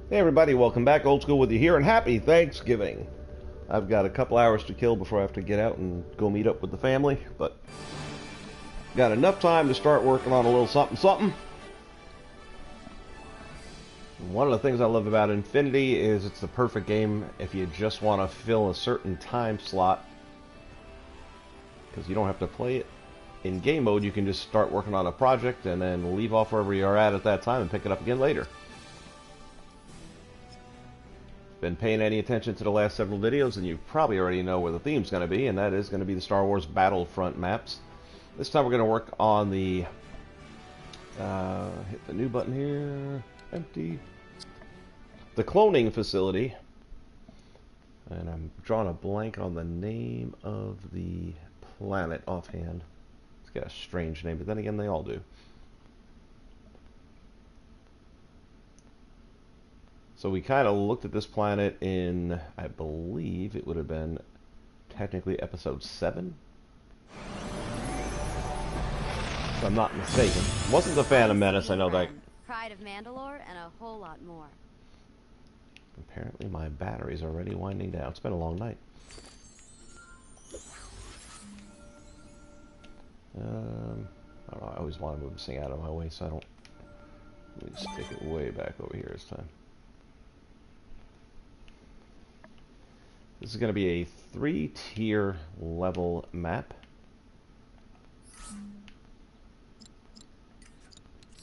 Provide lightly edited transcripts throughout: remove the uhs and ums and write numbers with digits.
Hey everybody, welcome back. Old School with you here, and happy Thanksgiving. I've got a couple hours to kill before I have to get out and go meet up with the family, but got enough time to start working on a little something something. One of the things I love about Infiniy is it's the perfect game if you just want to fill a certain time slot, because you don't have to play it in game mode. You can just start working on a project and then leave off wherever you are at that time and pick it up again later. Been paying any attention to the last several videos, and you probably already know where the theme's going to be, and that is going to be the Star Wars Battlefront maps. This time we're going to work on the hit the new button here, empty, the cloning facility, and I'm drawing a blank on the name of the planet offhand. It's got a strange name, but then again they all do. So we kind of looked at this planet in, I believe it would have been technically episode 7. If I'm not mistaken. Wasn't the Phantom Menace, I know that. Pride of Mandalore and a whole lot more. Apparently my battery's already winding down. It's been a long night. I don't know, I always want to move this thing out of my way so I don't... Let me stick it way back over here this time. This is going to be a 3-tier level map.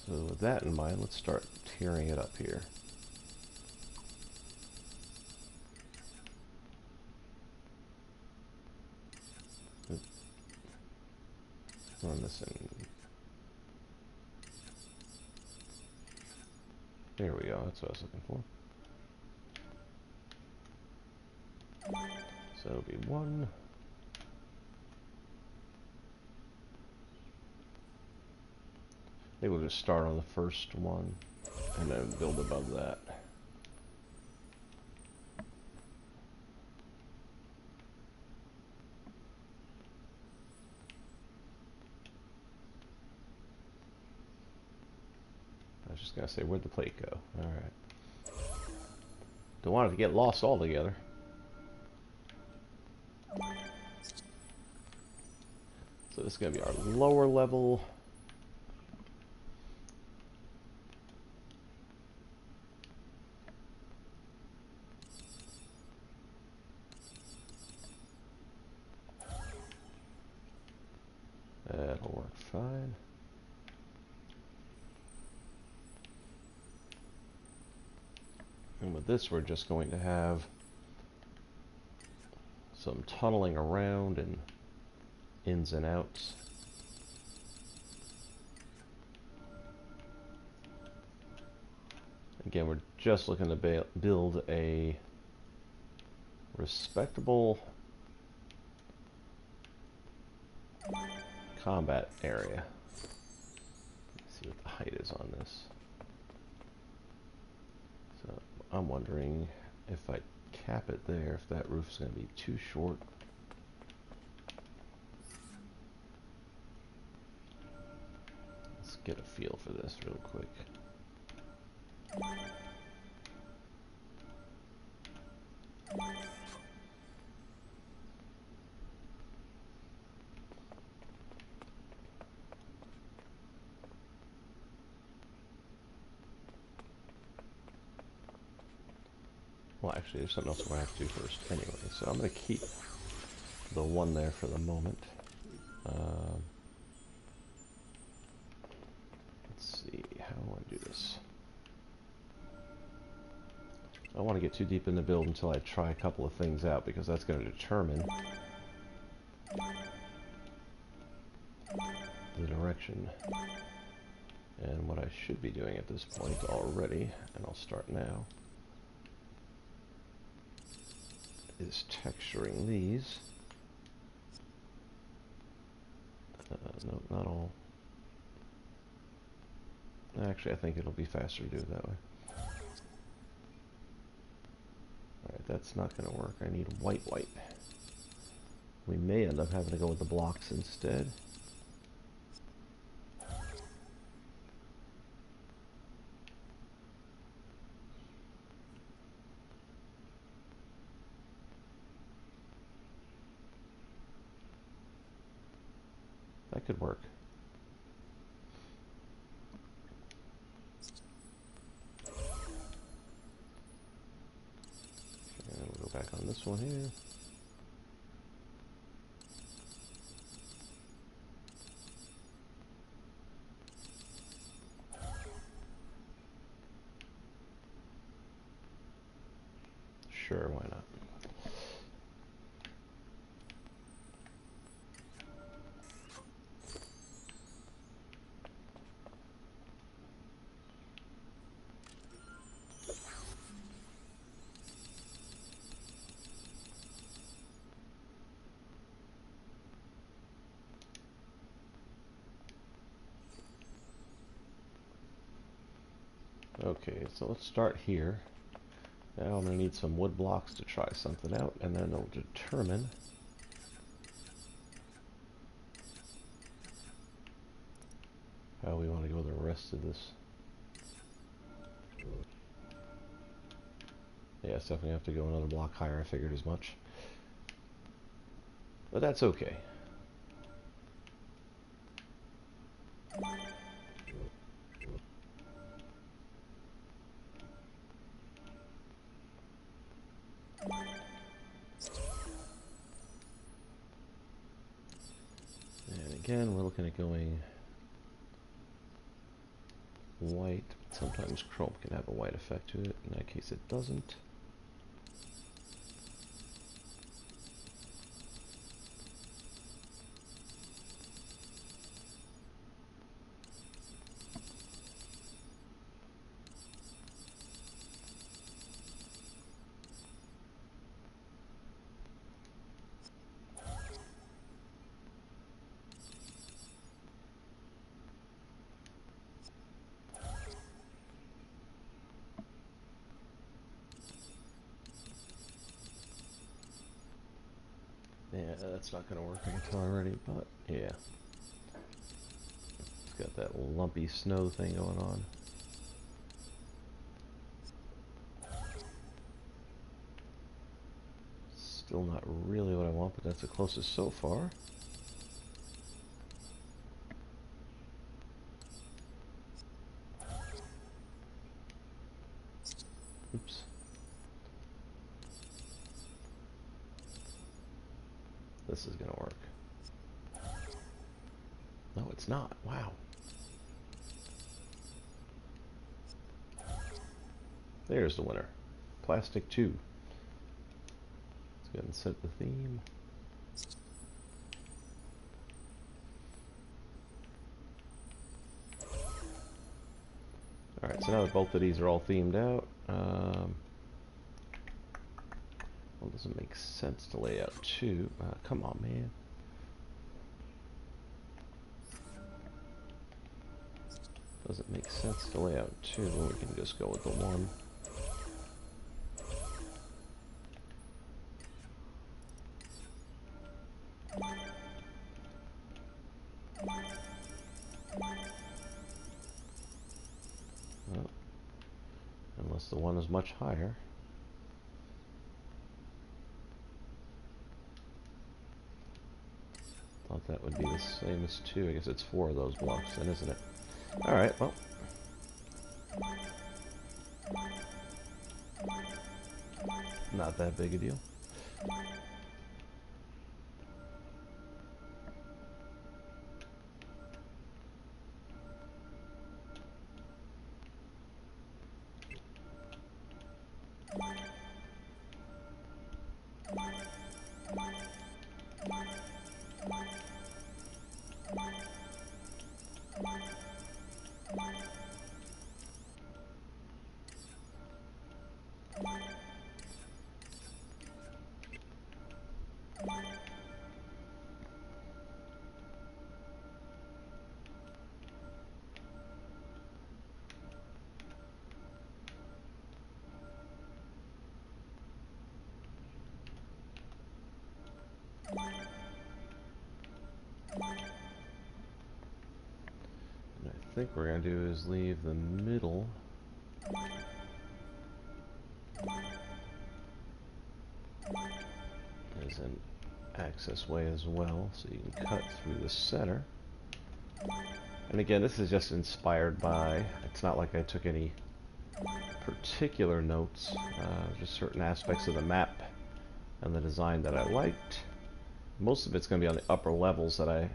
So with that in mind, let's start tiering it up here. Run this in. There we go, that's what I was looking for. So it'll be 1. Maybe we'll just start on the first one and then build above that. I was just gonna say, where'd the plate go? Alright. Don't want it to get lost altogether. So this is going to be our lower level. That'll work fine. And with this, we're just going to have some tunneling around and ins and outs. Again, we're just looking to build a respectable combat area. Let's see what the height is on this. So I'm wondering if I cap it there, if that roof's going to be too short. Let's get a feel for this real quick. Well, actually, there's something else we're going to have to do first anyway, so I'm going to keep the one there for the moment. Let's see, how do I want to do this? I don't want to get too deep in the build until I try a couple of things out, because that's going to determine the direction. And what I should be doing at this point already, and I'll start now, is texturing these. No, not all. Actually, I think it'll be faster to do it that way. Alright, that's not going to work. I need white. We may end up having to go with the blocks instead. that could work. And we'll go back on this one here. Sure, why not? Okay, so let's start here. Now I'm going to need some wood blocks to try something out, and then it'll determine how we want to go the rest of this. Yeah, it's definitely have to go another block higher. I figured as much. But that's okay. And again, we're looking at going white. Sometimes chrome can have a white effect to it. In that case, it doesn't. Yeah, that's not going to work, I can tell already, but yeah. It's got that lumpy snow thing going on. Still not really what I want, but that's the closest so far. Oops. This is going to work. No, it's not. Wow. There's the winner. Plastic 2. Let's go ahead and set the theme. Alright, so now that both of these are all themed out, well, it doesn't make sense to lay out 2. Come on, man. Doesn't make sense to lay out 2. We can just go with the 1. Well, unless the 1 is much higher. Thought that would be the same as 2. I guess it's 4 of those blocks then, isn't it? Alright, well. Not that big a deal. And I think what we're going to do is leave the middle as an access way as well, so you can cut through the center. And again, this is just inspired by, it's not like I took any particular notes, just certain aspects of the map and the design that I liked. Most of it's going to be on the upper levels that I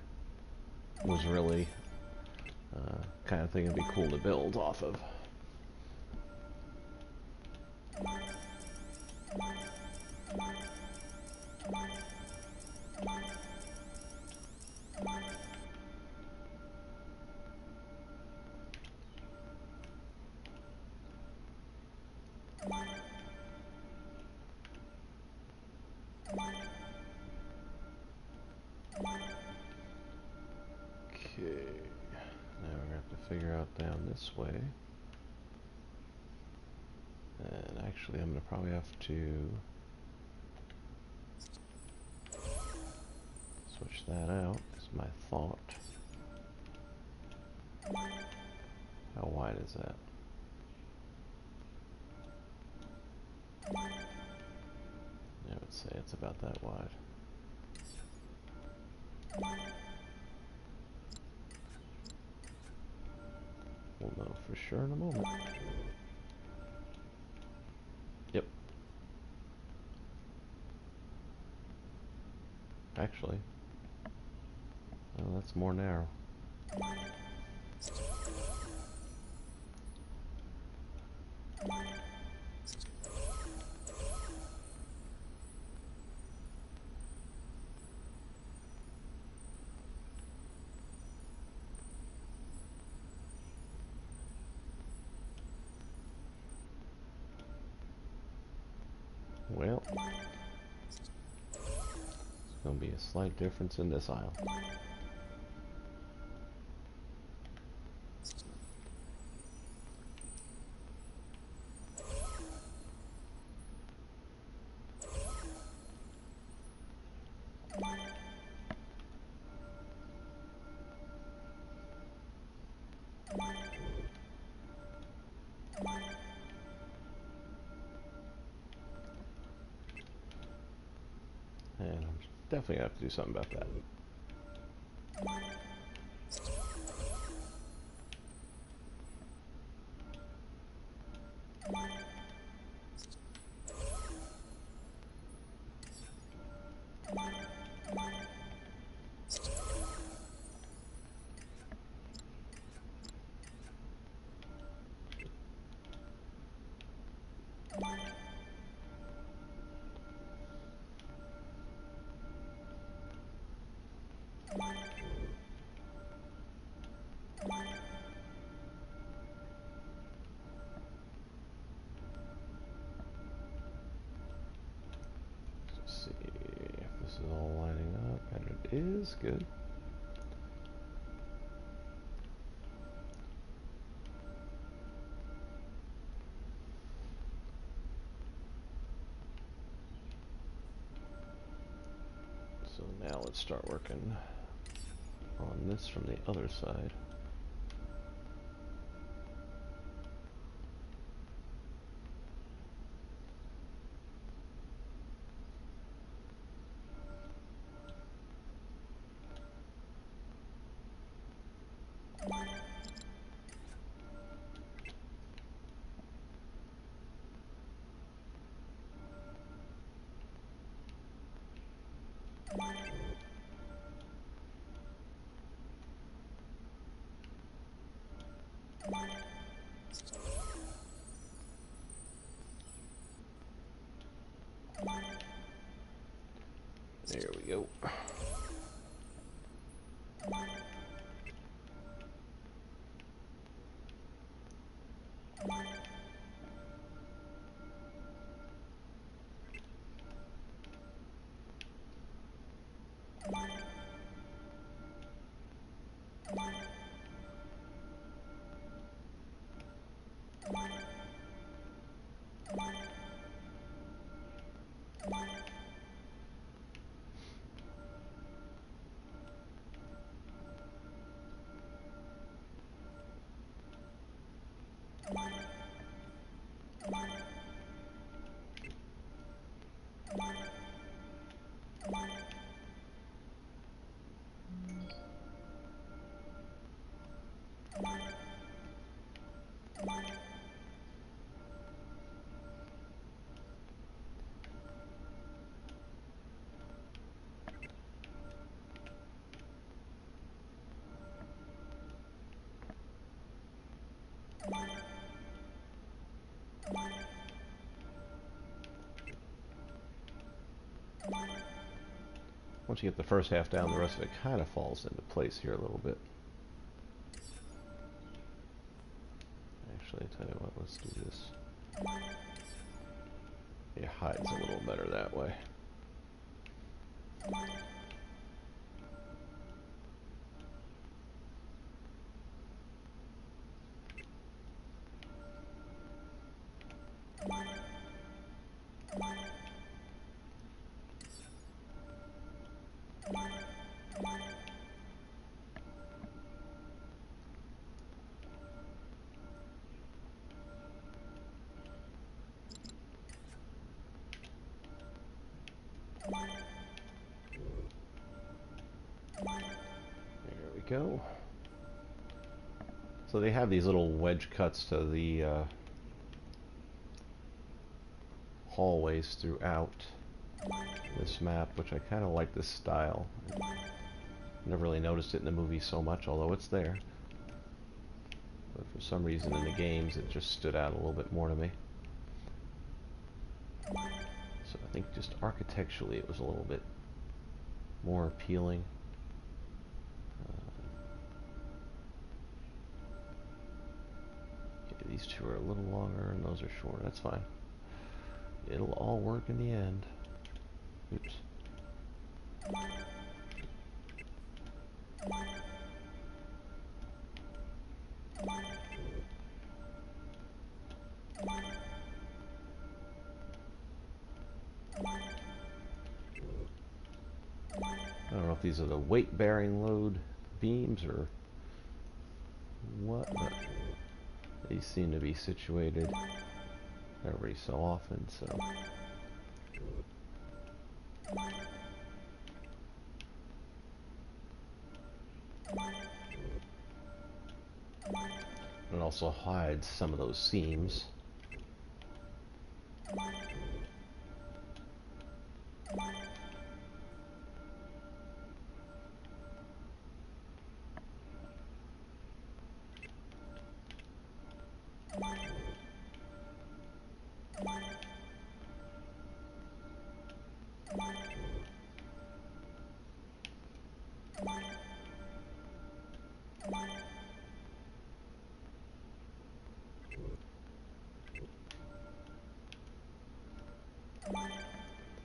was really kind of thinking it'd be cool to build off of. Okay, now we're going to have to figure out down this way. And actually I'm going to probably have to switch that out, is my thought. How wide is that? I would say it's about that wide. We'll know for sure in a moment. Yep. Actually, oh, that's more narrow. Well, there's going to be a slight difference in this aisle. And I'm definitely going to have to do something about that. Let's see if this is all lining up, and it is. Good. So now let's start working on this from the other side. There we go. Once you get the first half down, the rest of it kind of falls into place here a little bit. Actually, I tell you what, let's do this. It hides a little better that way. There we go. So they have these little wedge cuts to the hallways throughout this map, which I kind of like this style. Never really noticed it in the movie so much, although it's there. But for some reason in the games it just stood out a little bit more to me. So I think just architecturally it was a little bit more appealing. Okay, these two are a little longer and those are shorter. That's fine. It'll all work in the end. Oops. I don't know if these are the weight-bearing load beams or what, but they seem to be situated every so often, so. It also hides some of those seams.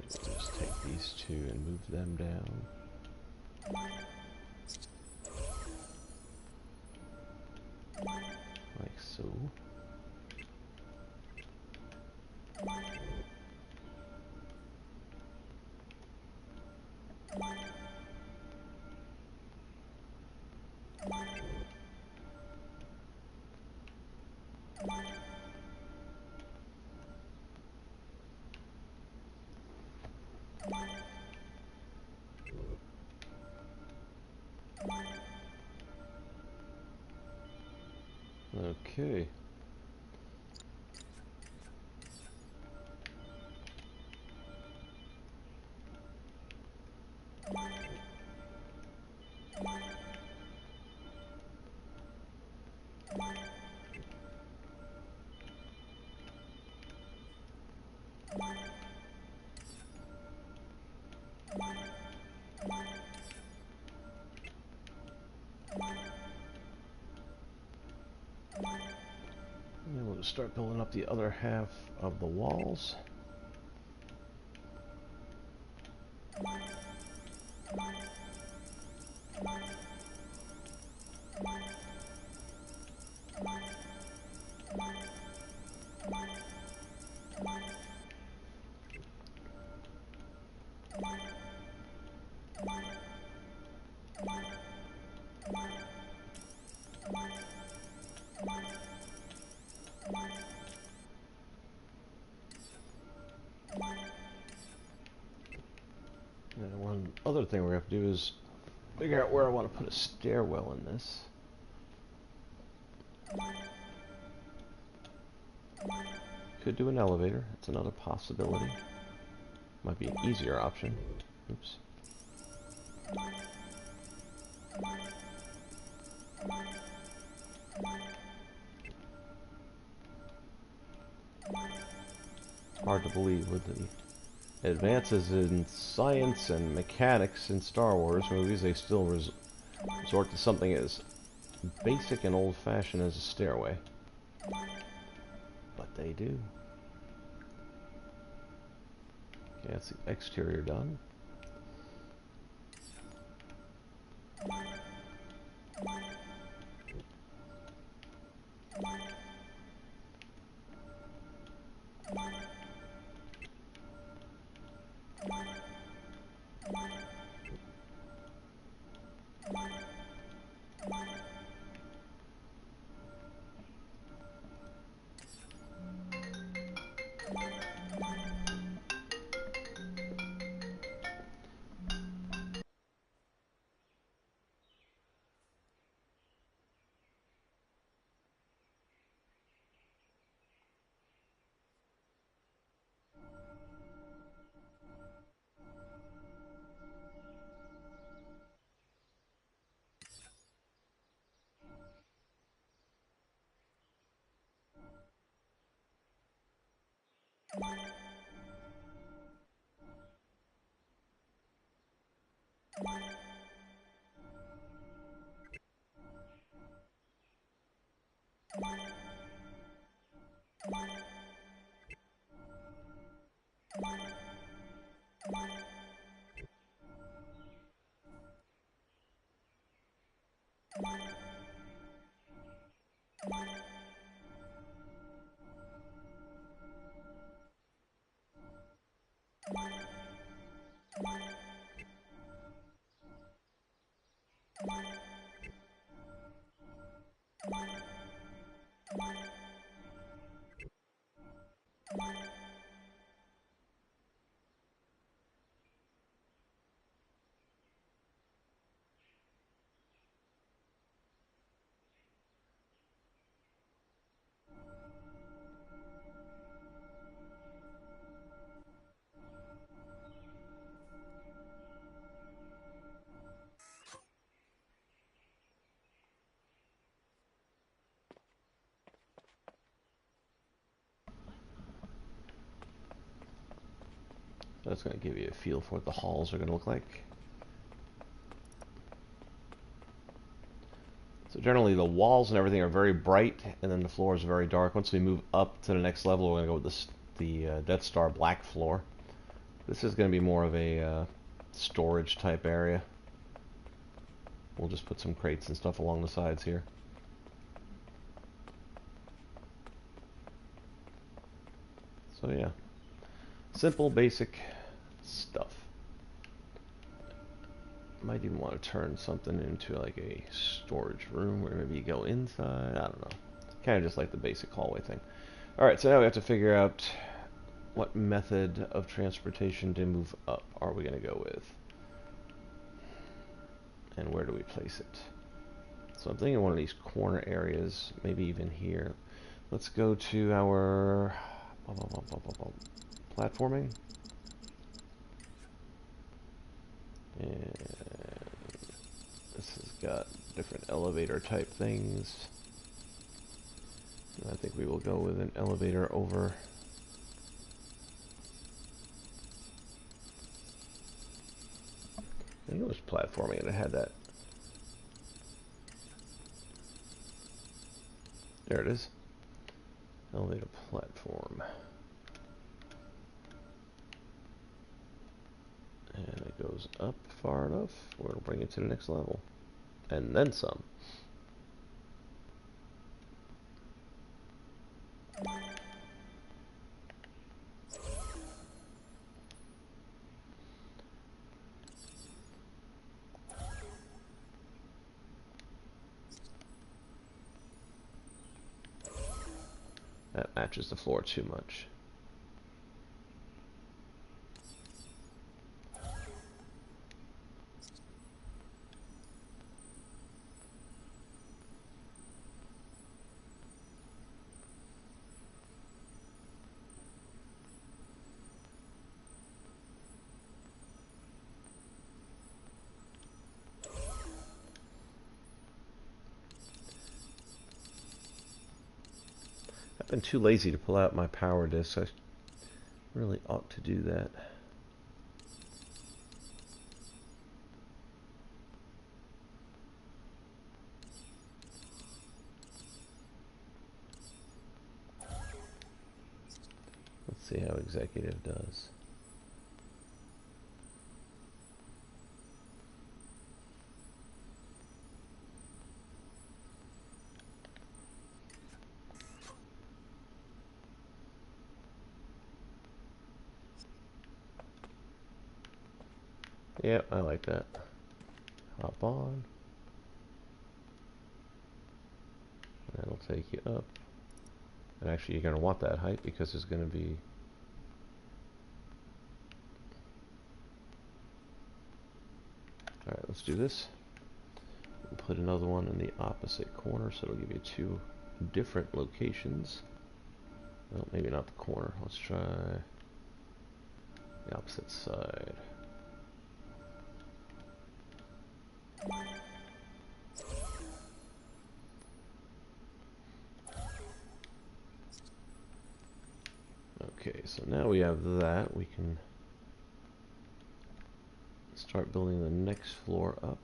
Just take these two and move them down. Like so. Okay. And then we'll just start building up the other half of the walls. And one other thing we're going to have to do is figure out where I want to put a stairwell in this. Could do an elevator. That's another possibility. Might be an easier option. Oops. Hard to believe with the advances in science and mechanics in Star Wars movies, they still resort to something as basic and old-fashioned as a stairway. But they do. Okay, that's the exterior done. That's going to give you a feel for what the halls are going to look like. So generally the walls and everything are very bright, and then the floor is very dark. Once we move up to the next level, we're going to go with the Death Star black floor. This is going to be more of a storage type area. We'll just put some crates and stuff along the sides here. So yeah, simple, basic stuff. Might even want to turn something into like a storage room where maybe you go inside. I don't know. Kind of just like the basic hallway thing. Alright, so now we have to figure out what method of transportation to move up are we going to go with. And where do we place it? So I'm thinking one of these corner areas, maybe even here. Let's go to our platforming. And this has got different elevator type things. And I think we will go with an elevator over. I think it was platforming and it had that. There it is. Elevator platform. And it goes up far enough. We're going to bring it to the next level. And then some. That matches the floor too much. I've been too lazy to pull out my power disc. I really ought to do that. See how executive does. Yep, I like that. Hop on. That'll take you up. And actually, you're going to want that height because there's going to be... Alright, let's do this. We'll put another one in the opposite corner, so it'll give you two different locations. Well, maybe not the corner. Let's try the opposite side. Okay, so now we have that. We can start building the next floor up.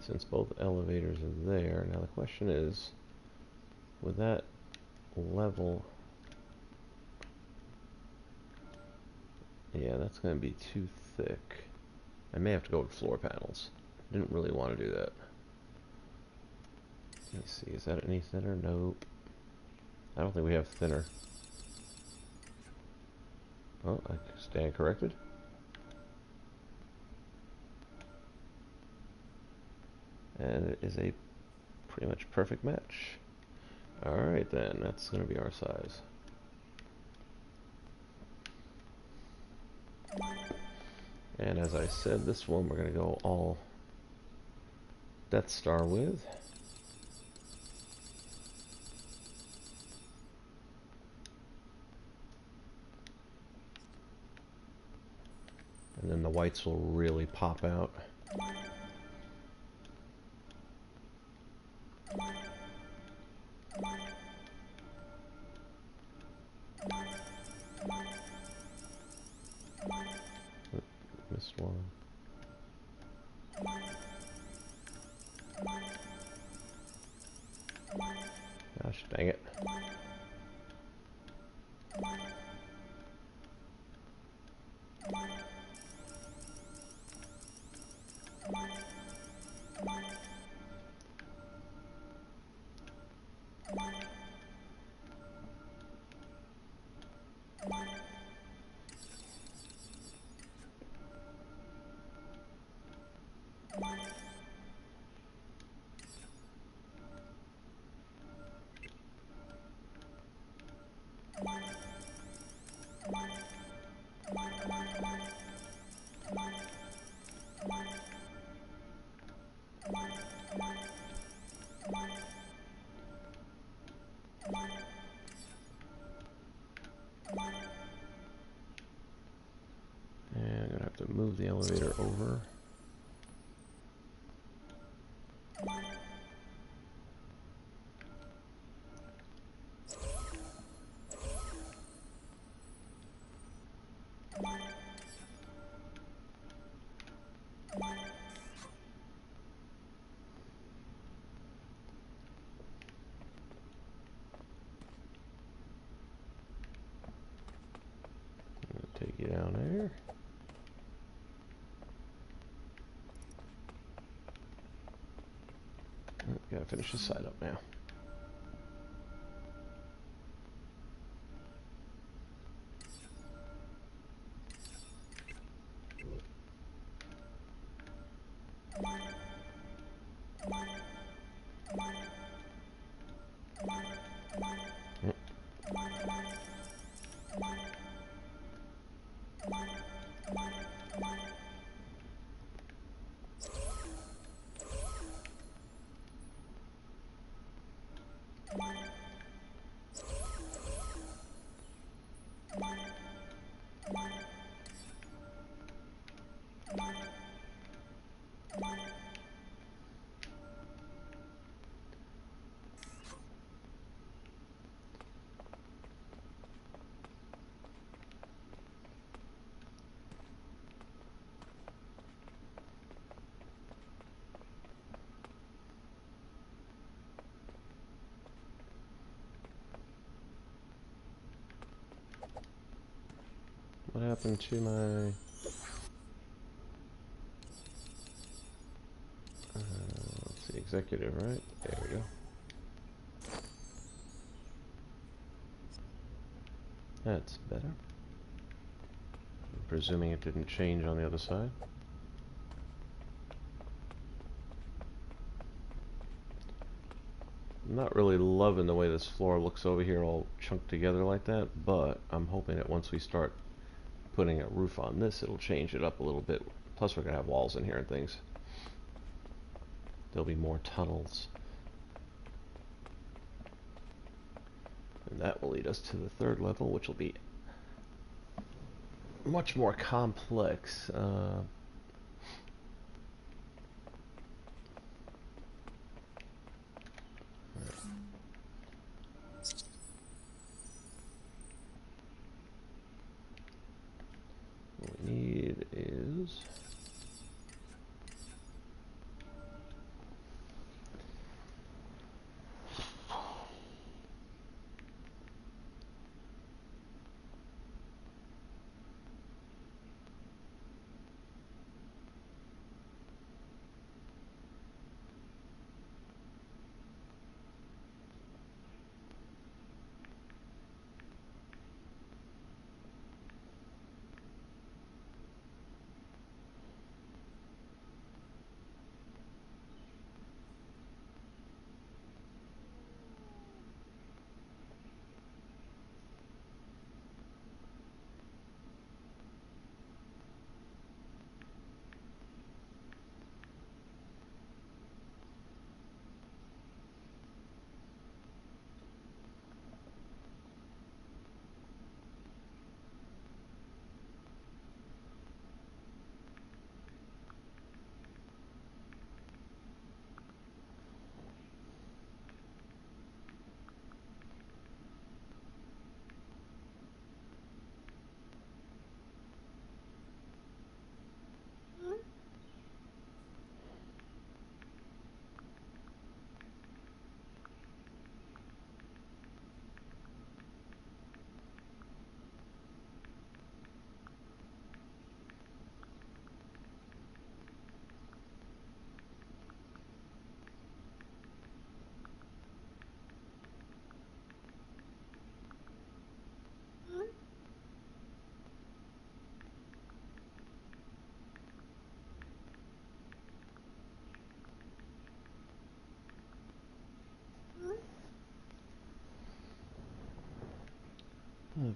Since both elevators are there, now the question is, with that level, yeah, that's going to be too thick. I may have to go with floor panels. Didn't really want to do that. Let me see, is that any thinner? Nope. I don't think we have thinner. Oh, I stand corrected. And it is a pretty much perfect match. Alright then, that's going to be our size. And as I said, this one we're going to go all Death Star with. And then the whites will really pop out. Missed one. Gosh, dang it. And I'm gonna have to move the elevator over. Take you down there. Gotta finish this side up now. What happened to my... let's see, executive, right? There we go. That's better. I'm presuming it didn't change on the other side. I'm not really loving the way this floor looks over here all chunked together like that, but I'm hoping that once we start putting a roof on this, it'll change it up a little bit. Plus we're going to have walls in here and things. There'll be more tunnels. And that will lead us to the third level, which will be much more complex. What we need is...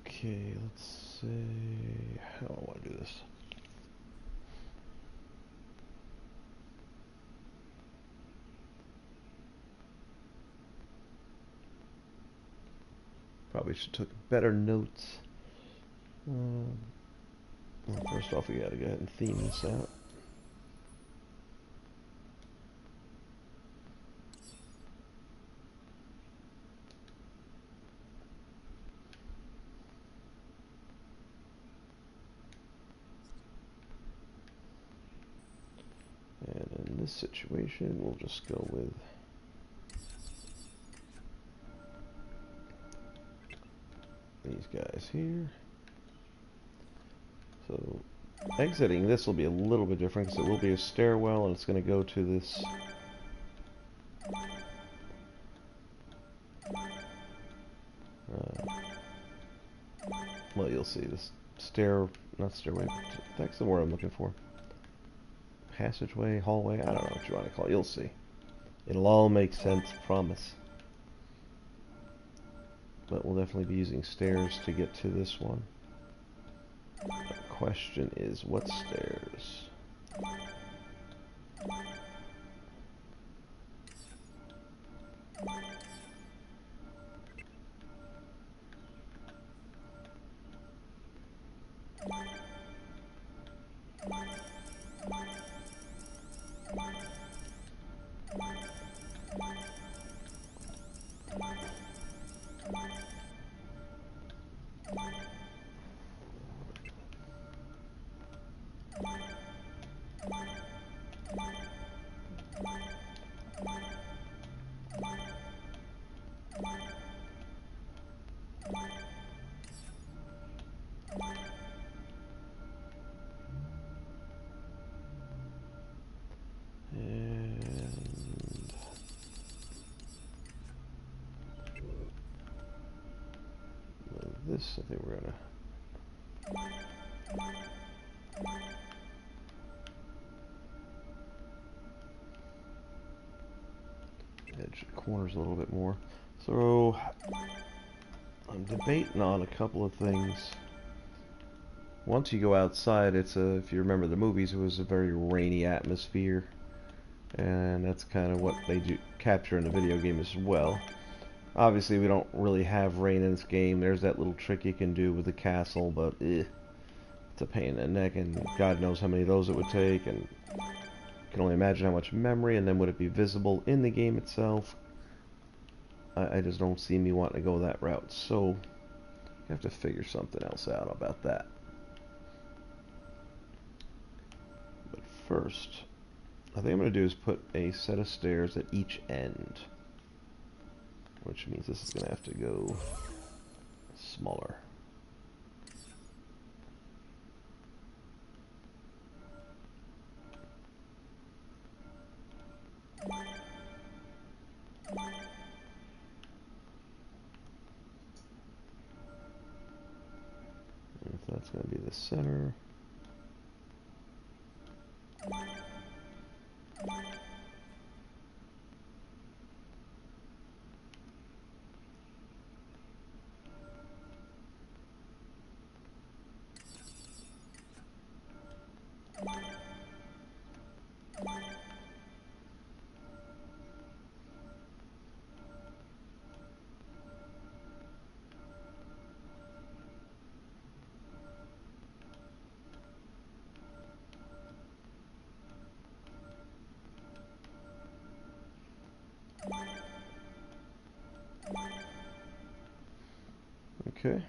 Okay, let's see how I want to do this. Probably should took better notes. Well, first off, we gotta go ahead and theme this out. And in this situation, we'll just go with these guys here. So exiting this will be a little bit different because it will be a stairwell and it's going to go to this well, you'll see this not stairway, that's the word I'm looking for. Passageway, hallway, I don't know what you want to call it, you'll see. It'll all make sense, promise. But we'll definitely be using stairs to get to this one. The question is, what stairs? this. I think we're gonna... edge the corners a little bit more. So, I'm debating on a couple of things. Once you go outside, it's a, if you remember the movies, it was a very rainy atmosphere. And that's kind of what they do capture in the video game as well. Obviously, we don't really have rain in this game. There's that little trick you can do with the castle, but it's a pain in the neck, and God knows how many of those it would take, and you can only imagine how much memory, and then would it be visible in the game itself? I just don't see me wanting to go that route, so you have to figure something else out about that. But first, I think I'm going to do is put a set of stairs at each end, which means this is going to have to go smaller. And if that's going to be the center. Okay.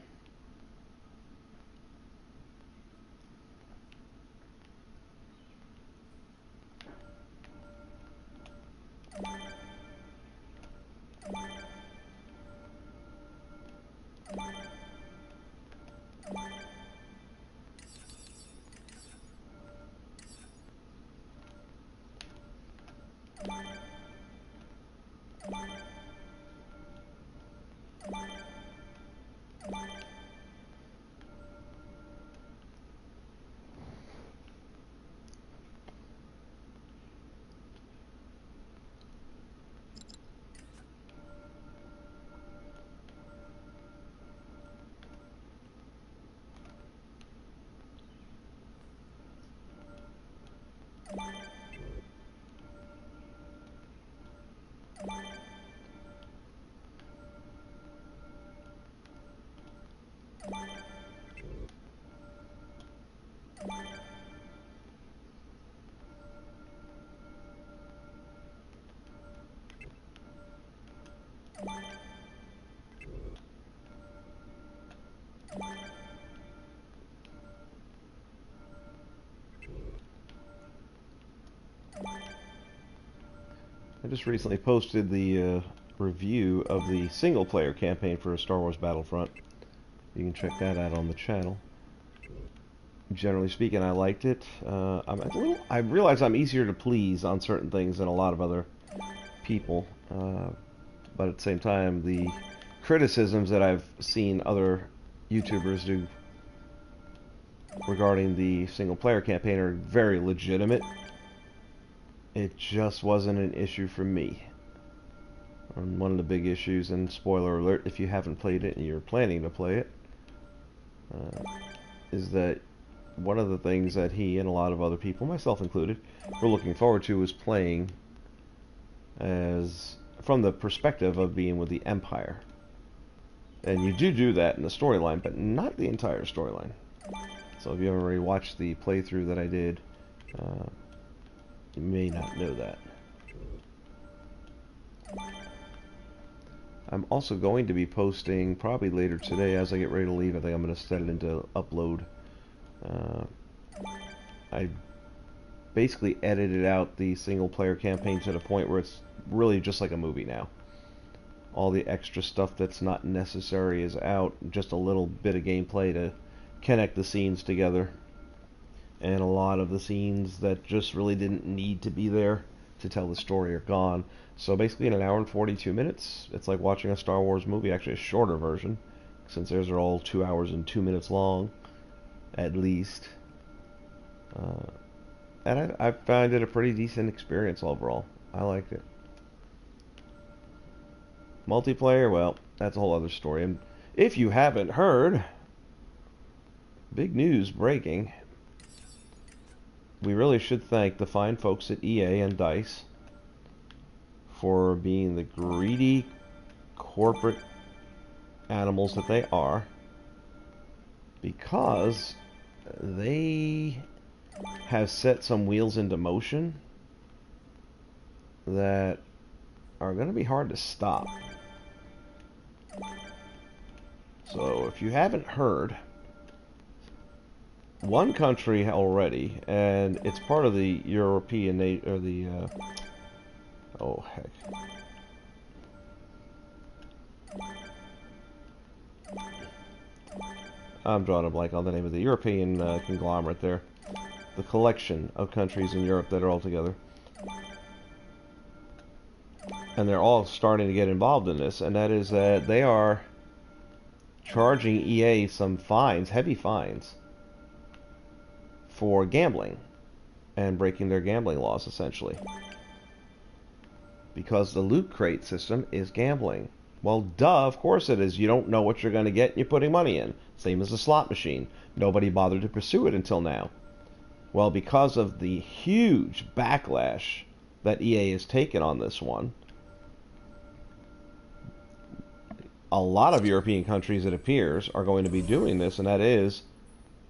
I just recently posted the review of the single-player campaign for Star Wars Battlefront. You can check that out on the channel. Generally speaking, I liked it. I realize I'm easier to please on certain things than a lot of other people, but at the same time, the criticisms that I've seen other YouTubers do regarding the single-player campaign are very legitimate. It just wasn't an issue for me. And one of the big issues, and spoiler alert if you haven't played it and you're planning to play it, is that one of the things that he and a lot of other people, myself included, were looking forward to was playing as from the perspective of being with the Empire. And you do that in the storyline, but not the entire storyline. So if you haven't already watched the playthrough that I did, you may not know that. I'm also going to be posting, probably later today as I get ready to leave, I think I'm going to set it into upload. I basically edited out the single player campaign to the point where it's really just like a movie now. All the extra stuff that's not necessary is out, just a little bit of gameplay to connect the scenes together. And a lot of the scenes that just really didn't need to be there to tell the story are gone. So basically in an hour and 42 minutes, it's like watching a Star Wars movie, actually a shorter version, since theirs are all 2 hours and 2 minutes long, at least. And I found it a pretty decent experience overall. I liked it. Multiplayer, well, that's a whole other story. And if you haven't heard, big news breaking. We really should thank the fine folks at EA and DICE for being the greedy corporate animals that they are, because they have set some wheels into motion that are going to be hard to stop. So if you haven't heard, one country already, and it's part of the European, or the, oh heck. I'm drawing a blank on the name of the European conglomerate there. The collection of countries in Europe that are all together. And they're all starting to get involved in this, and that is that they are charging EA some fines, heavy fines, for gambling and breaking their gambling laws, essentially. Because the loot crate system is gambling. Well, duh, of course it is. You don't know what you're going to get and you're putting money in. Same as the slot machine. Nobody bothered to pursue it until now. Well, because of the huge backlash that EA has taken on this one, a lot of European countries, it appears, are going to be doing this, and that is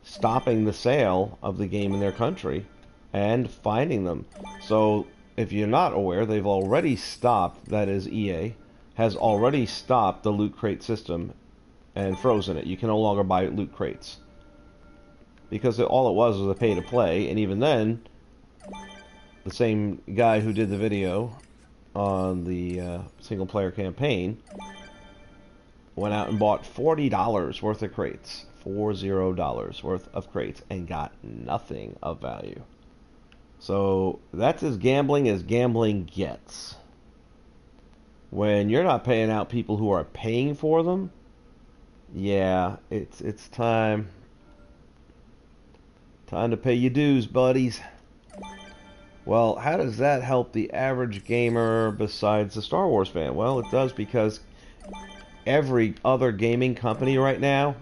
stopping the sale of the game in their country and fining them. So, if you're not aware, they've already stopped, that is EA, has already stopped the loot crate system and frozen it. You can no longer buy loot crates. Because all it was a pay to play, and even then, the same guy who did the video on the single player campaign went out and bought $40 worth of crates. $40 worth of crates, and got nothing of value. So that's as gambling gets. When you're not paying out people who are paying for them, yeah, it's time to pay your dues, buddies. Well, how does that help the average gamer besides the Star Wars fan? Well, it does, because every other gaming company right now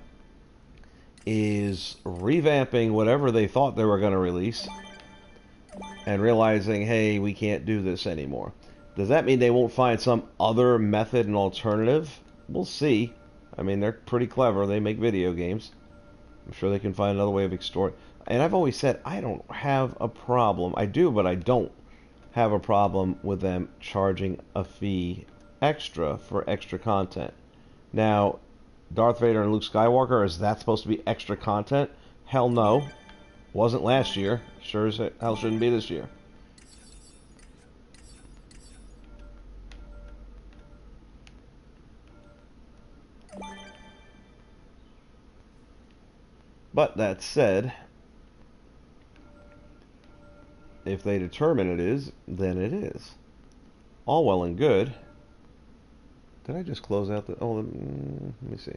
is revamping whatever they thought they were going to release and realizing, hey, we can't do this anymore. Does that mean they won't find some other method and alternative? We'll see. I mean, they're pretty clever. They make video games. I'm sure they can find another way of extorting. And I've always said, I don't have a problem. I do, but I don't have a problem with them charging a fee extra for extra content. Now, Darth Vader and Luke Skywalker, is that supposed to be extra content? Hell no. Wasn't last year. Sure as hell shouldn't be this year. But that said, if they determine it is, then it is. All well and good. Did I just close out the... Oh, let me see.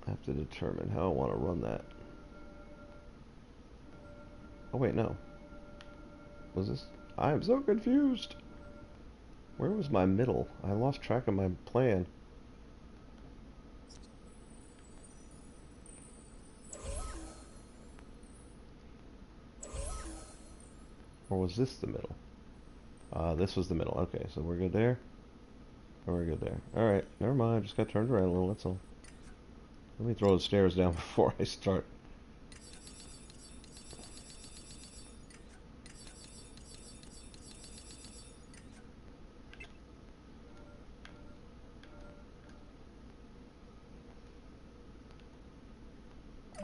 I have to determine how I want to run that. Oh, wait, no. Was this... I am so confused. Where was my middle? I lost track of my plan. Or was this the middle? This was the middle. Okay, so we're good there. We're good there. Alright, never mind. I just got turned around a little, that's all. Let me throw the stairs down before I start.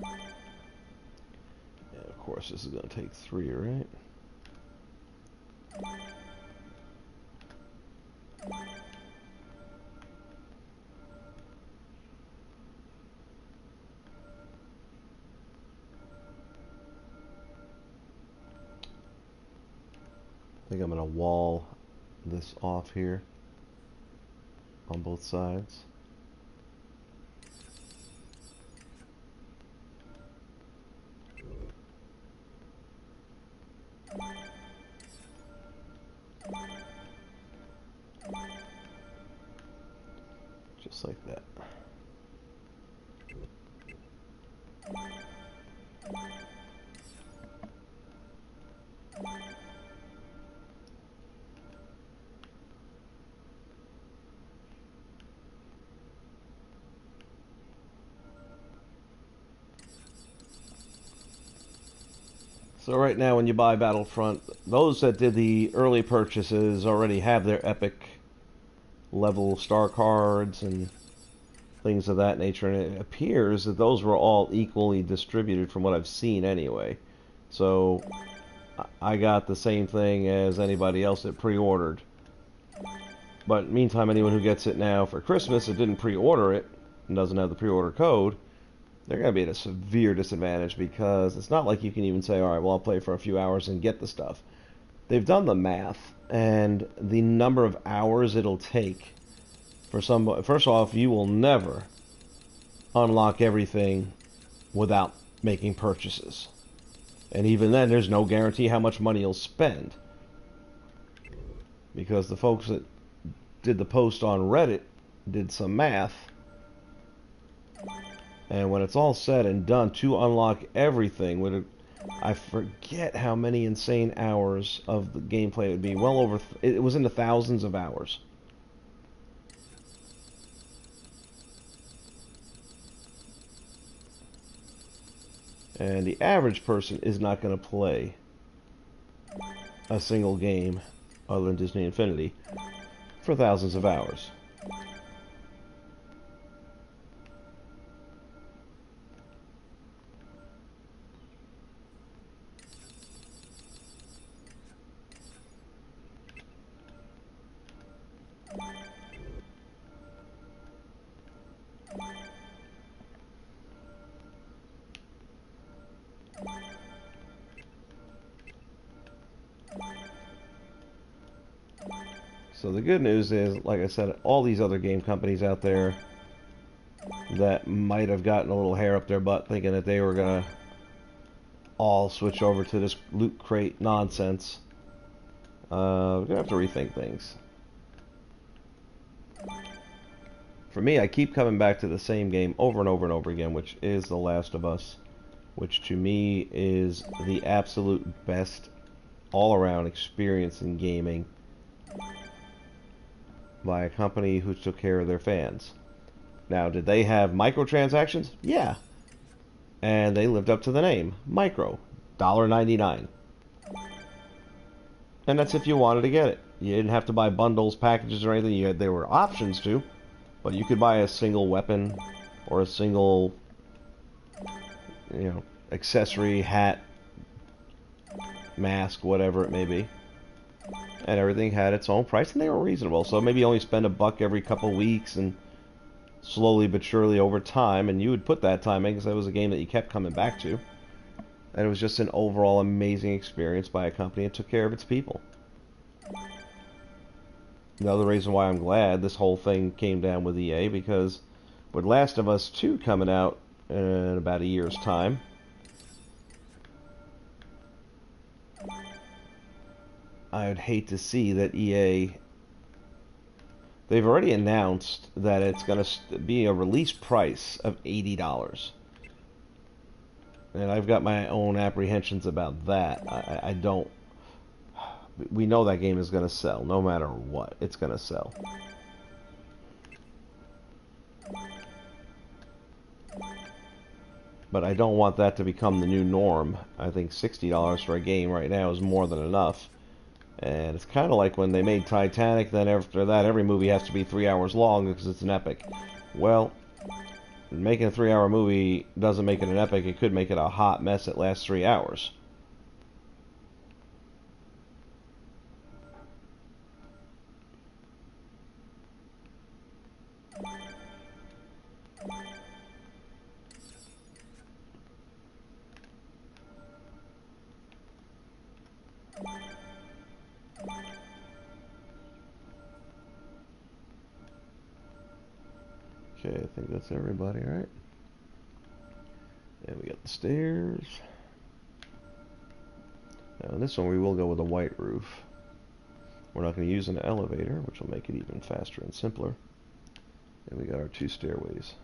And of course, this is going to take 3, right? I think I'm going to wall this off here on both sides. Just like that. So right now when you buy Battlefront, those that did the early purchases already have their epic level star cards and things of that nature, and it appears that those were all equally distributed from what I've seen anyway. So I got the same thing as anybody else that pre-ordered. But meantime, anyone who gets it now for Christmas that didn't pre-order it and doesn't have the pre-order code, they're going to be at a severe disadvantage, because it's not like you can even say, all right, well, I'll play for a few hours and get the stuff. They've done the math, and the number of hours it'll take for some. First off, you will never unlock everything without making purchases. And even then, there's no guarantee how much money you'll spend, because the folks that did the post on Reddit did some math, and when it's all said and done, to unlock everything, I forget how many insane hours of the gameplay it would be. Well over, it was in the thousands of hours. And the average person is not going to play a single game other than Disney Infinity for thousands of hours. So the good news is, like I said, all these other game companies out there that might have gotten a little hair up their butt thinking that they were going to all switch over to this loot crate nonsense, we're going to have to rethink things. For me, I keep coming back to the same game over and over and over again, which is The Last of Us, which to me is the absolute best all-around experience in gaming by a company who took care of their fans. Now, did they have microtransactions? Yeah. And they lived up to the name. Micro. $1.99. And that's if you wanted to get it. You didn't have to buy bundles, packages, or anything. There were options to, but you could buy a single weapon or a single, accessory, hat, mask, whatever it may be. And everything had its own price, and they were reasonable. So maybe you only spend $1 every couple weeks, and slowly but surely over time, and you would put that time in because that was a game that you kept coming back to. And it was just an overall amazing experience by a company that took care of its people. Another reason why I'm glad this whole thing came down with EA, because with Last of Us 2 coming out in about a year's time, I'd hate to see that EA... They've already announced that it's going to be a release price of $80. And I've got my own apprehensions about that. I don't... We know that game is going to sell. No matter what, it's going to sell. But I don't want that to become the new norm. I think $60 for a game right now is more than enough. And it's kind of like when they made Titanic, then after that every movie has to be 3 hours long because it's an epic. Well, making a 3-hour movie doesn't make it an epic. It could make it a hot mess that lasts 3 hours. Okay, I think that's everybody, right? And we got the stairs. Now, in this one, we will go with a white roof. We're not going to use an elevator, which will make it even faster and simpler. And we got our 2 stairways.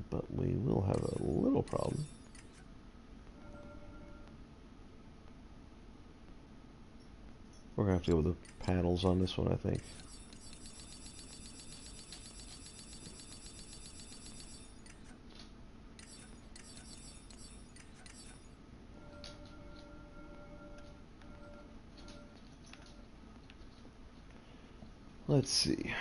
But we will have a little problem. We're going to have to go with the panels on this one, I think. Let's see.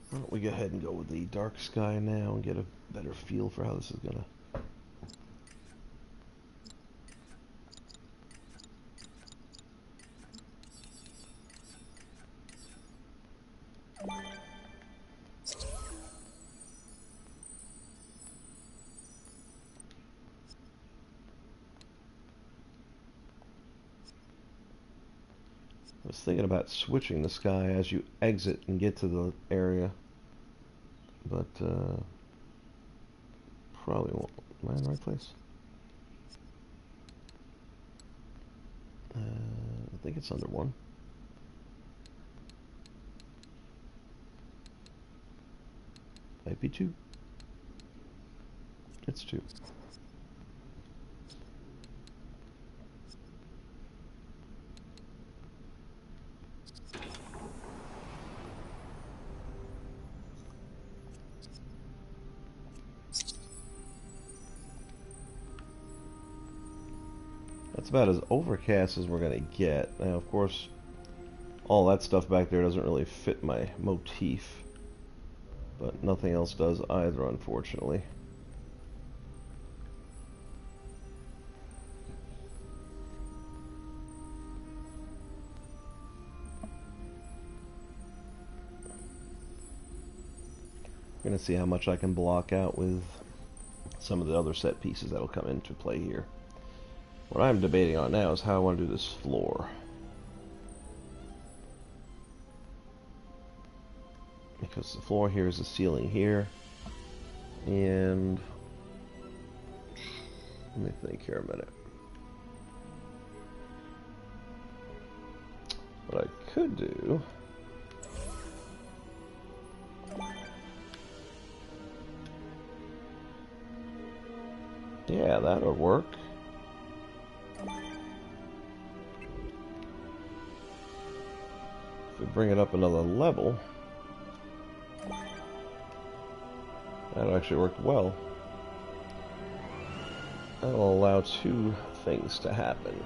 Why don't we go ahead and go with the dark sky now and get a better feel for how this is gonna. I was thinking about switching the sky as you exit and get to the area, but probably won't. Am I in the right place? I think it's under 1. Might be 2. It's 2. That's about as overcast as we're going to get. Now, of course, all that stuff back there doesn't really fit my motif, but nothing else does either, unfortunately. I'm going to see how much I can block out with some of the other set pieces that'll come into play here. What I'm debating on now is how I want to do this floor. Because the floor here is the ceiling here. And let me think here a minute. What I could do yeah, that would work. If we bring it up another level, that actually worked well. That'll allow 2 things to happen.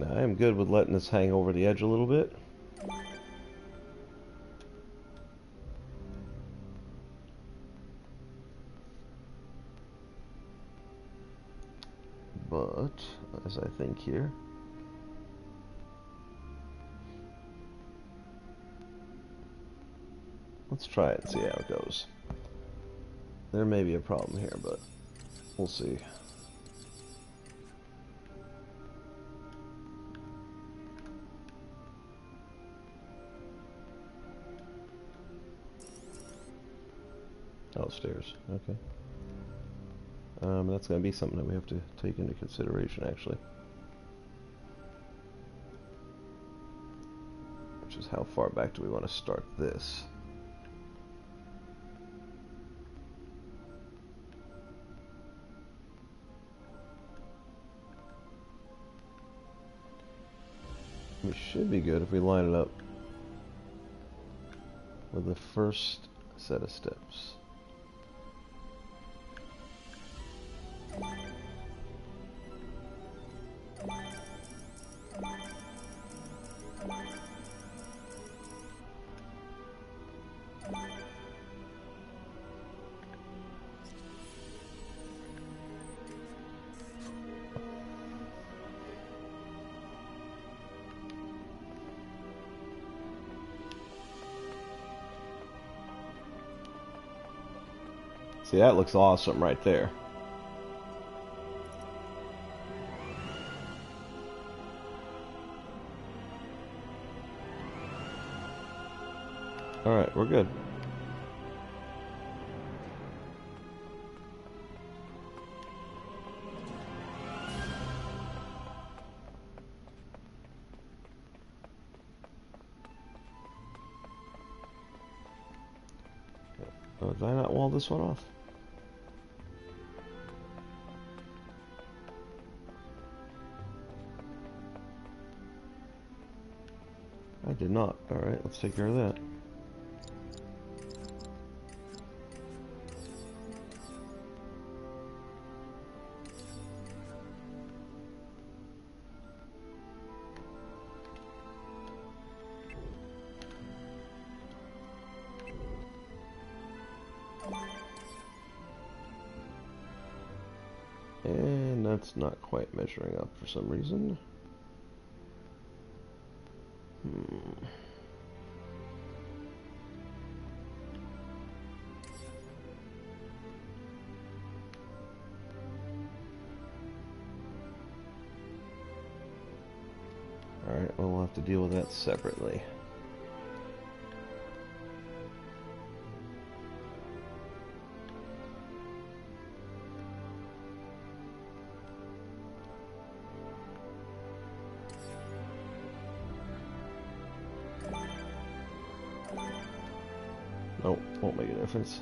Now, I am good with letting this hang over the edge a little bit. But, as I think here, let's try it and see how it goes. There may be a problem here, but we'll see. Oh, stairs. Okay. That's going to be something that we have to take into consideration, actually. Which is how far back do we want to start this? We should be good if we line it up with the first set of steps. See, that looks awesome right there. Alright, we're good. Oh, did I not wall this one off? I did not. Alright, let's take care of that. And that's not quite measuring up for some reason. Alright, well, we'll have to deal with that separately. Nope, won't make a difference.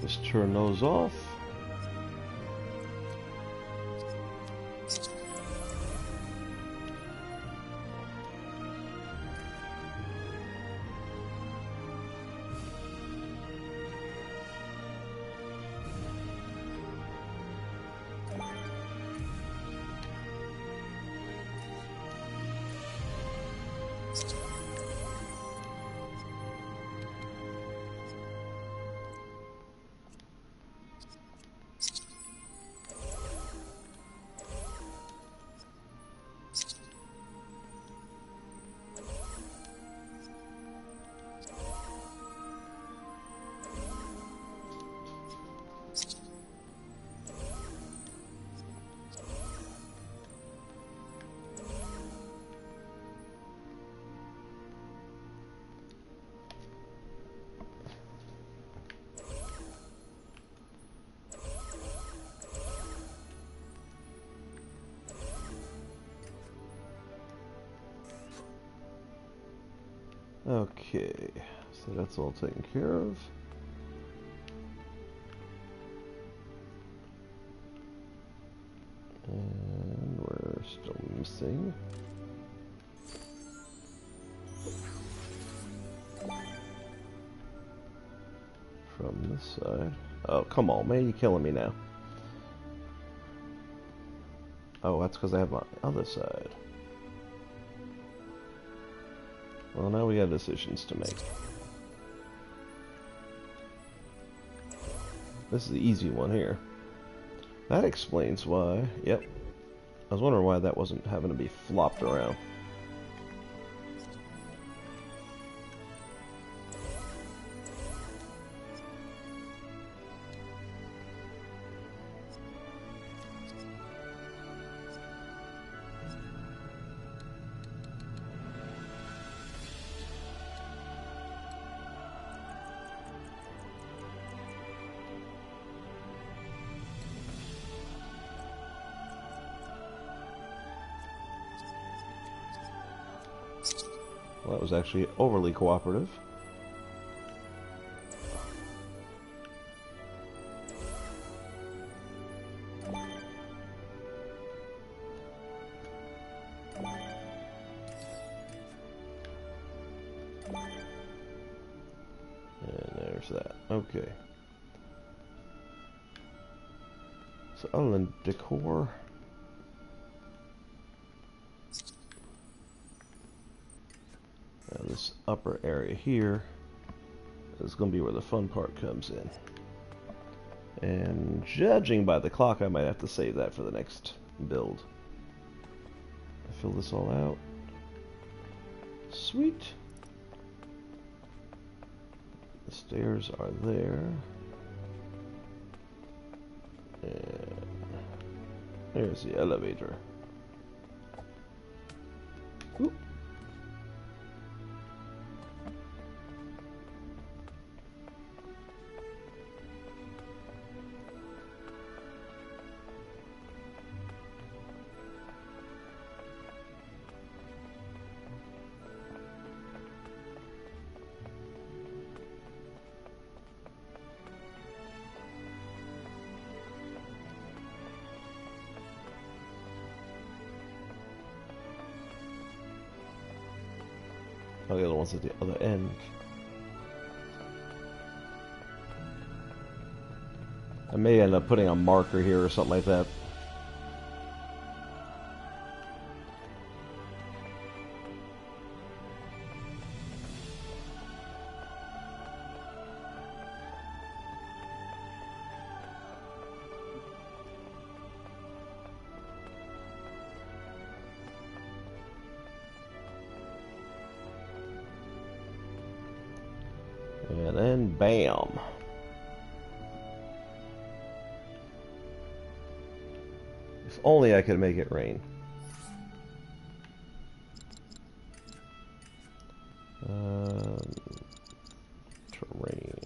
Just turn those off. Okay, so that's all taken care of. And we're still missing. From this side. Oh, come on, man, you're killing me now. Oh, that's because I have my other side. Well, now we got decisions to make. This is the easy one here. That explains why. Yep. I was wondering why that wasn't having to be flopped around. Well, that was actually overly cooperative. And there's that. Okay. So other than decor, this upper area here is going to be where the fun part comes in. And judging by the clock, I might have to save that for the next build. I fill this all out. Sweet. The stairs are there. And there's the elevator. Oop. Oh, the other one's at the other end. I may end up putting a marker here or something like that. And then bam. If only I could make it rain. Terrain.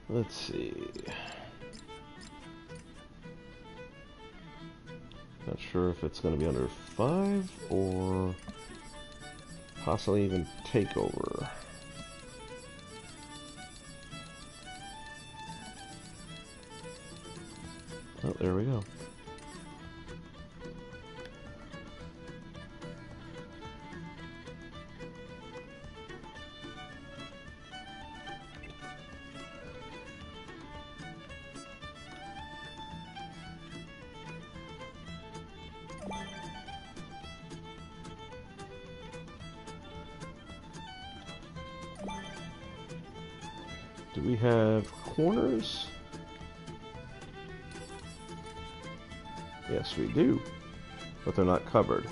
Let's see. Not sure if it's going to be under 5 or possibly even takeover. Oh, there we go. Do we have corners? Yes, we do. But they're not covered.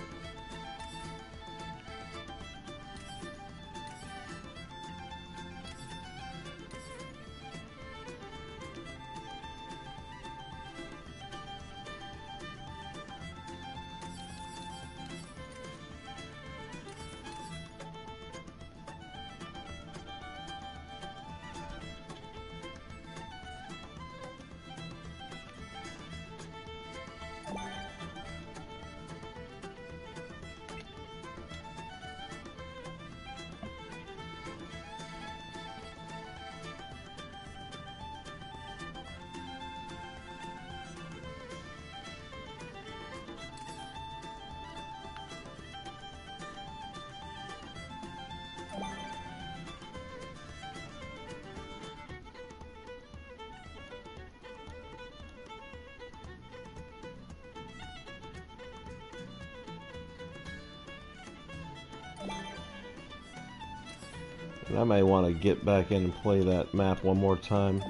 And I may want to get back in and play that map one more time,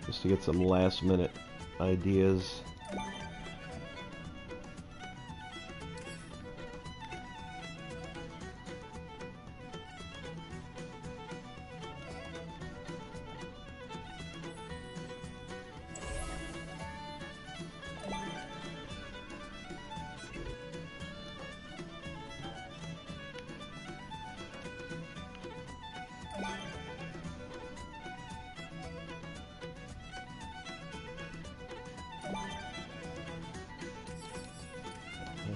just to get some last minute ideas.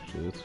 Actually, it's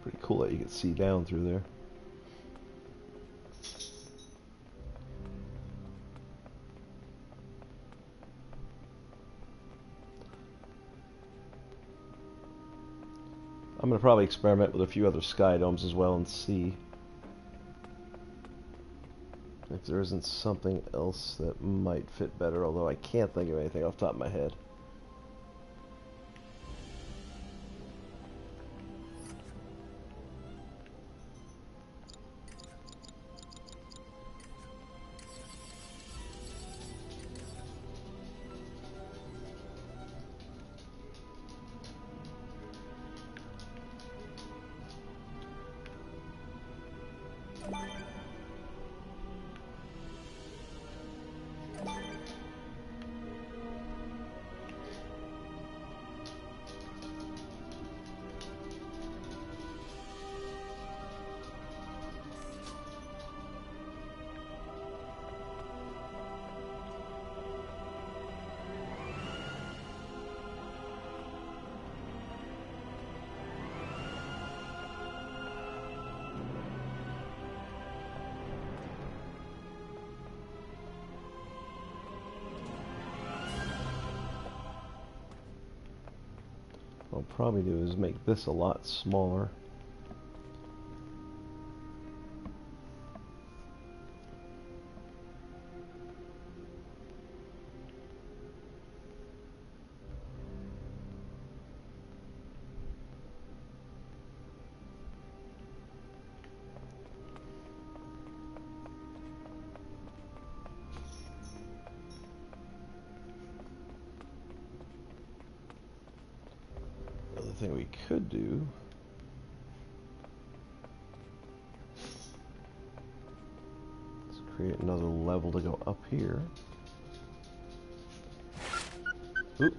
pretty cool that you can see down through there. I'm going to probably experiment with a few other sky domes as well and see if there isn't something else that might fit better, although I can't think of anything off the top of my head. What I'll probably do is make this a lot smaller. Thing we could do is create another level to go up here. Oop.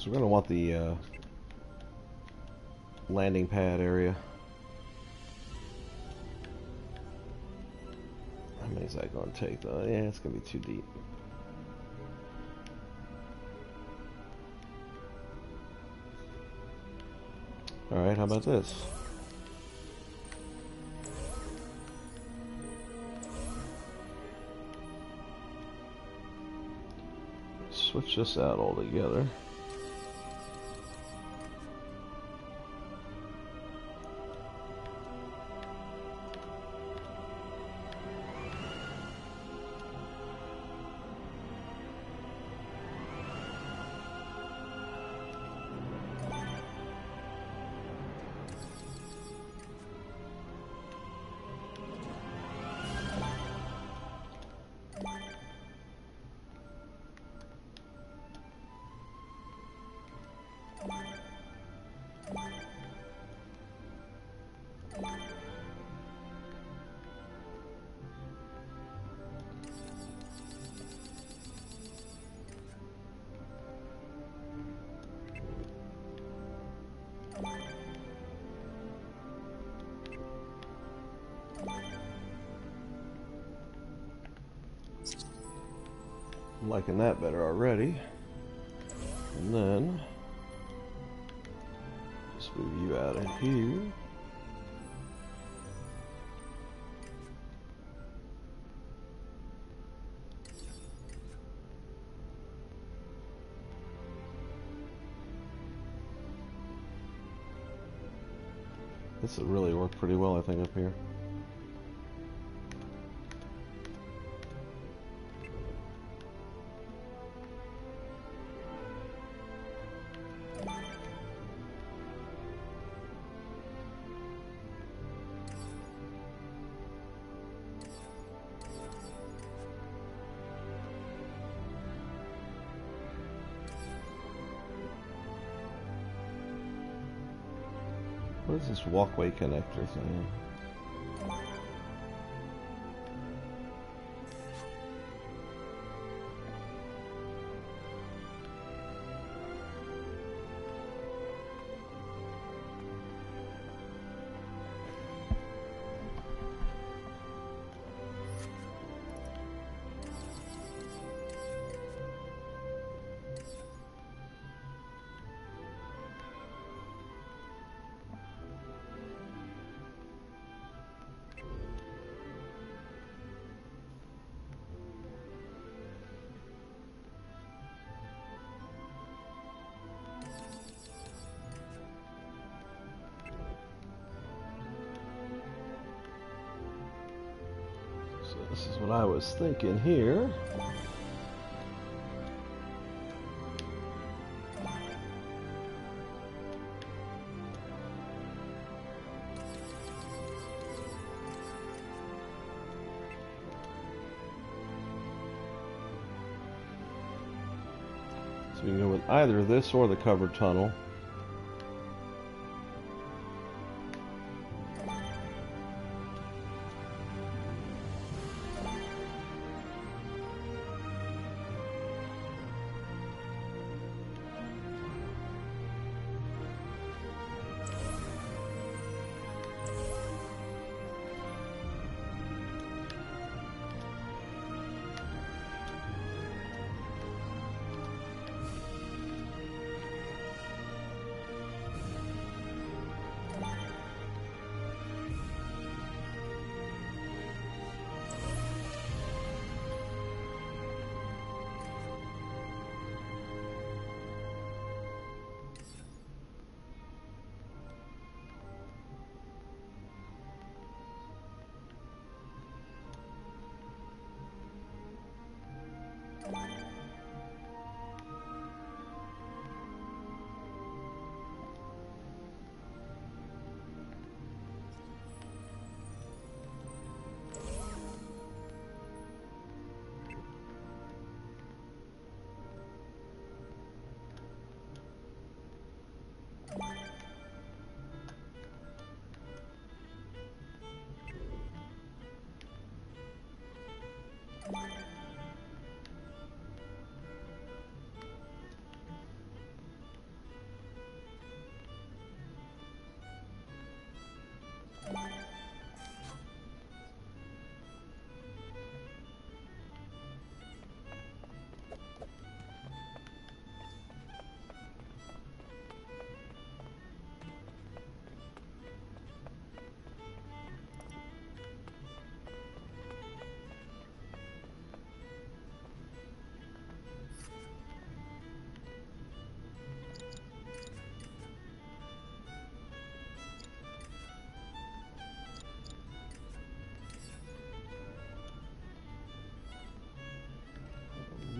So we're going to want the landing pad area. How many is that going to take though? Yeah, it's going to be too deep. Alright, how about this? Switch this out altogether. I'm liking that better already. And then just move you out of here. This will really work pretty well, I think, up here. What is this walkway connector thing? This is what I was thinking here. So we can go with either this or the covered tunnel.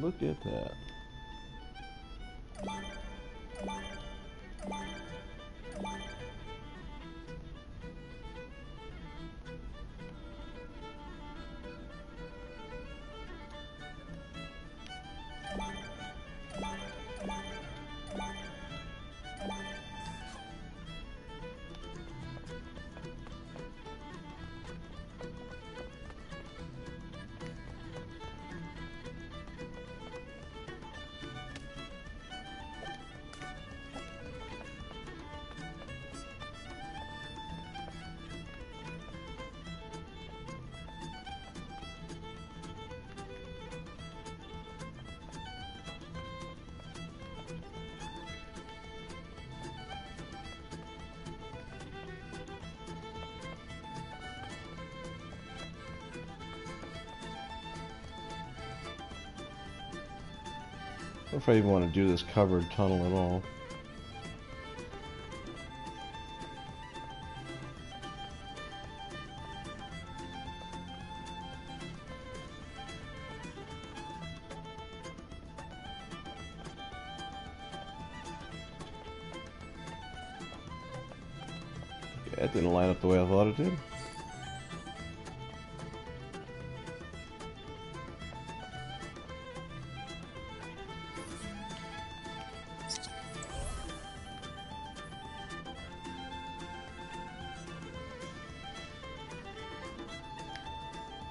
Look at that. I don't know if I even want to do this covered tunnel at all. Yeah, it didn't line up the way I thought it did.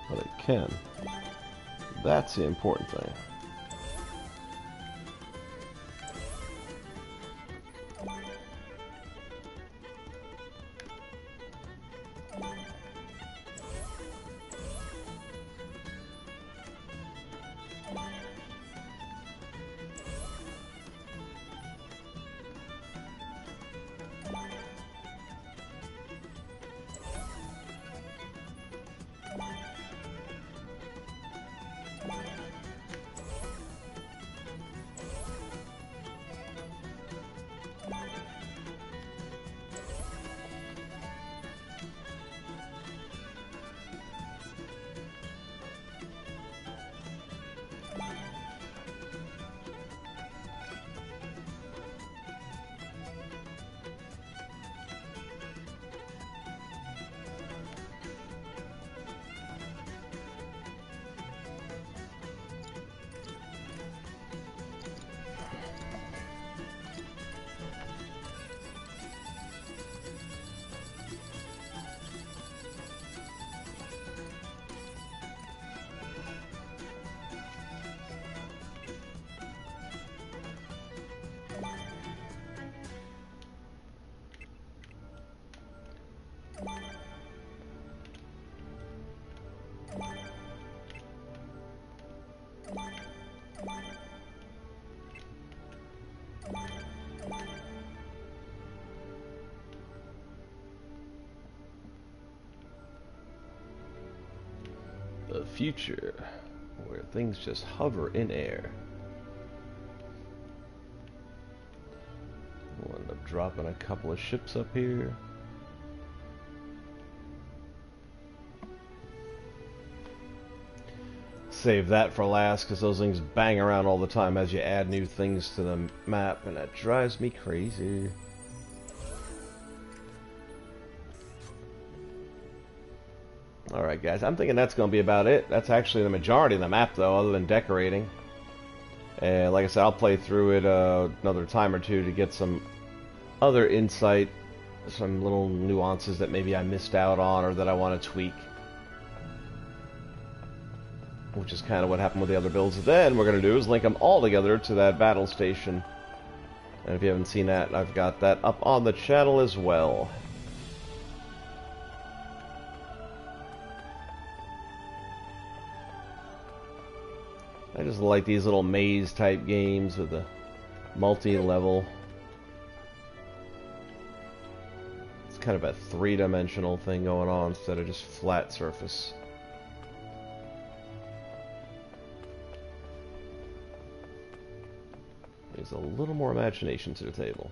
But it can. That's the important thing. The future, where things just hover in air. We'll end up dropping a couple of ships up here. Save that for last, because those things bang around all the time as you add new things to the map, and that drives me crazy. Alright guys, I'm thinking that's going to be about it. That's actually the majority of the map though, other than decorating. And like I said, I'll play through it another time or two to get some other insight, some little nuances that maybe I missed out on or that I want to tweak. Which is kind of what happened with the other builds. Then what we're going to do is link them all together to that battle station. And if you haven't seen that, I've got that up on the channel as well. I just like these little maze type games with the multi-level. It's kind of a three-dimensional thing going on instead of just flat surface. There's a little more imagination to the table.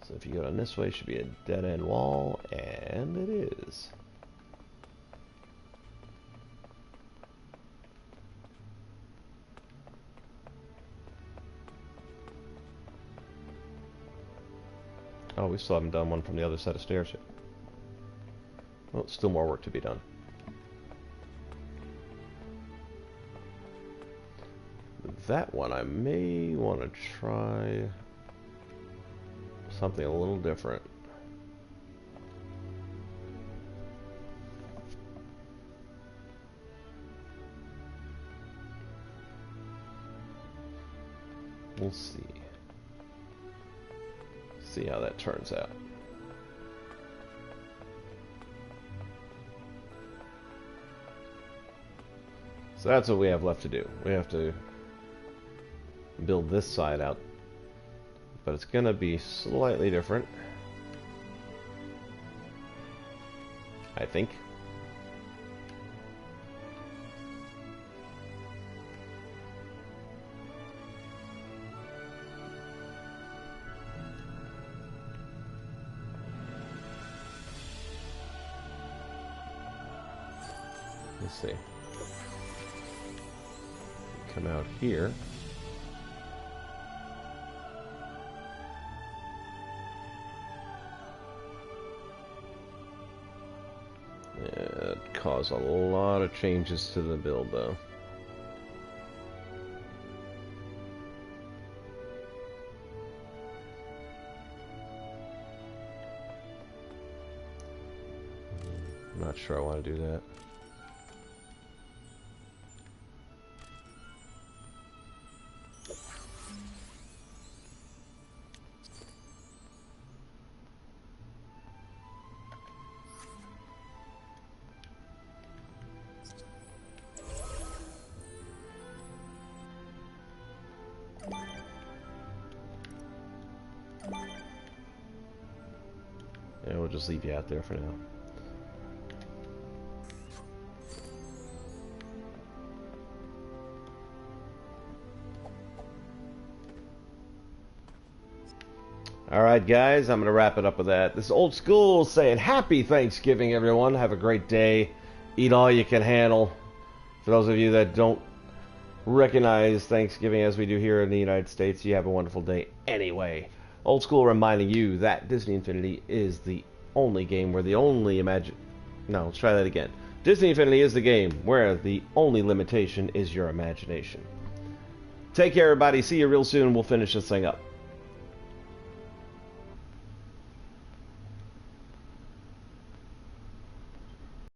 So if you go down this way, it should be a dead-end wall, and it is. Oh, we still haven't done one from the other set of stairs yet. Well, still more work to be done. That one, I may want to try something a little different. We'll see. See how that turns out. So that's what we have left to do. We have to build this side out, but it's gonna be slightly different, I think. Let's see. Come out here. It caused a lot of changes to the build, though. I'm not sure I want to do that. Yeah, we'll just leave you out there for now. Alright guys, I'm going to wrap it up with that. This is Old School saying Happy Thanksgiving, everyone. Have a great day. Eat all you can handle. For those of you that don't recognize Thanksgiving as we do here in the United States, you have a wonderful day anyway. Old School reminding you that Disney Infinity is the only game where the only No, let's try that again. Disney Infinity is the game where the only limitation is your imagination. Take care, everybody. See you real soon. We'll finish this thing up.